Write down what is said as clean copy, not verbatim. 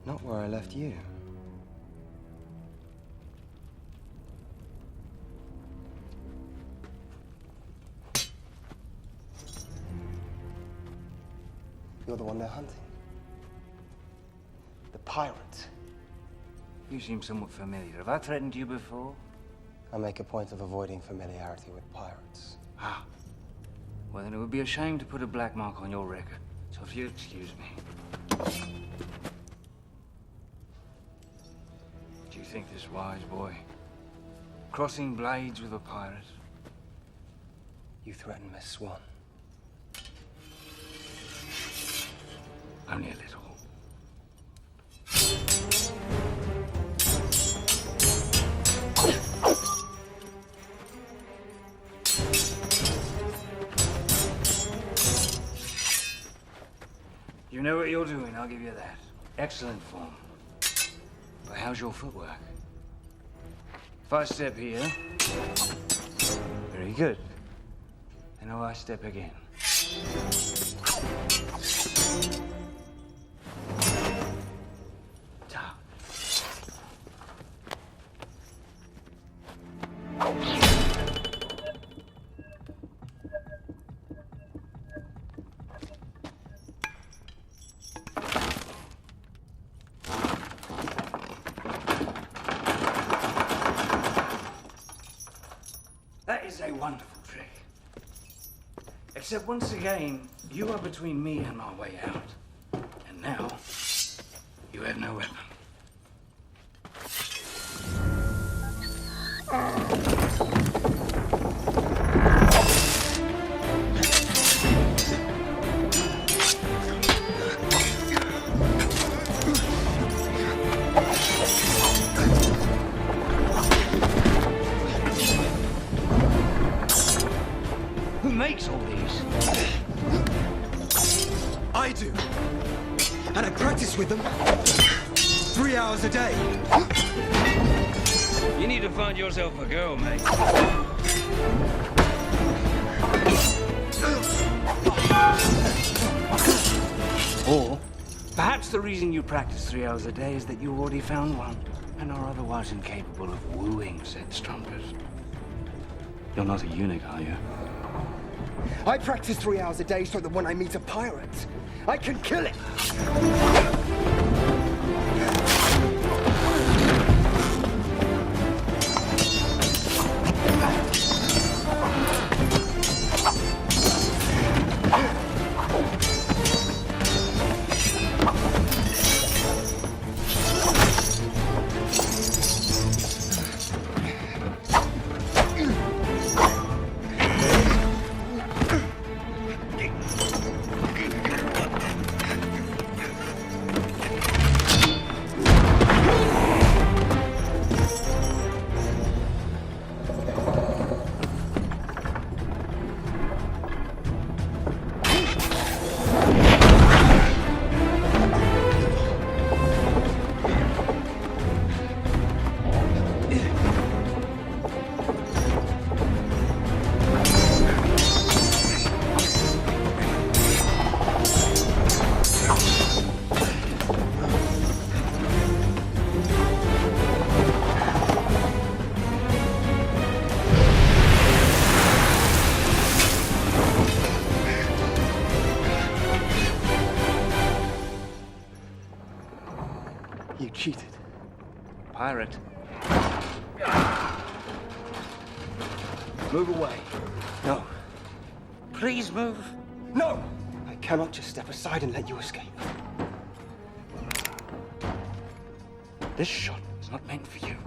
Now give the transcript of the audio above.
Not where I left you. You're the one they're hunting. The pirate. You seem somewhat familiar. Have I threatened you before? I make a point of avoiding familiarity with pirates. Ah. Well, then it would be a shame to put a black mark on your record. So if you excuse me. Do you think this wise, boy? Crossing blades with a pirate? You threaten Miss Swann. Only a little. You know what you're doing, I'll give you that. Excellent form. But how's your footwork? If I step here... Very good. And now I step again. Ta. That is a wonderful trick. Except once again, you are between me and my way out. And now, you have no weapon. Who makes all these? I do. And I practice with them 3 hours a day. You need to find yourself a girl, mate. Or perhaps the reason you practice 3 hours a day is that you already found one and are otherwise incapable of wooing said strumpet. You're not a eunuch, are you? I practice 3 hours a day so that when I meet a pirate, I can kill it. You cheated. Pirate. Move away. No. Please move. No! I cannot just step aside and let you escape. This shot is not meant for you.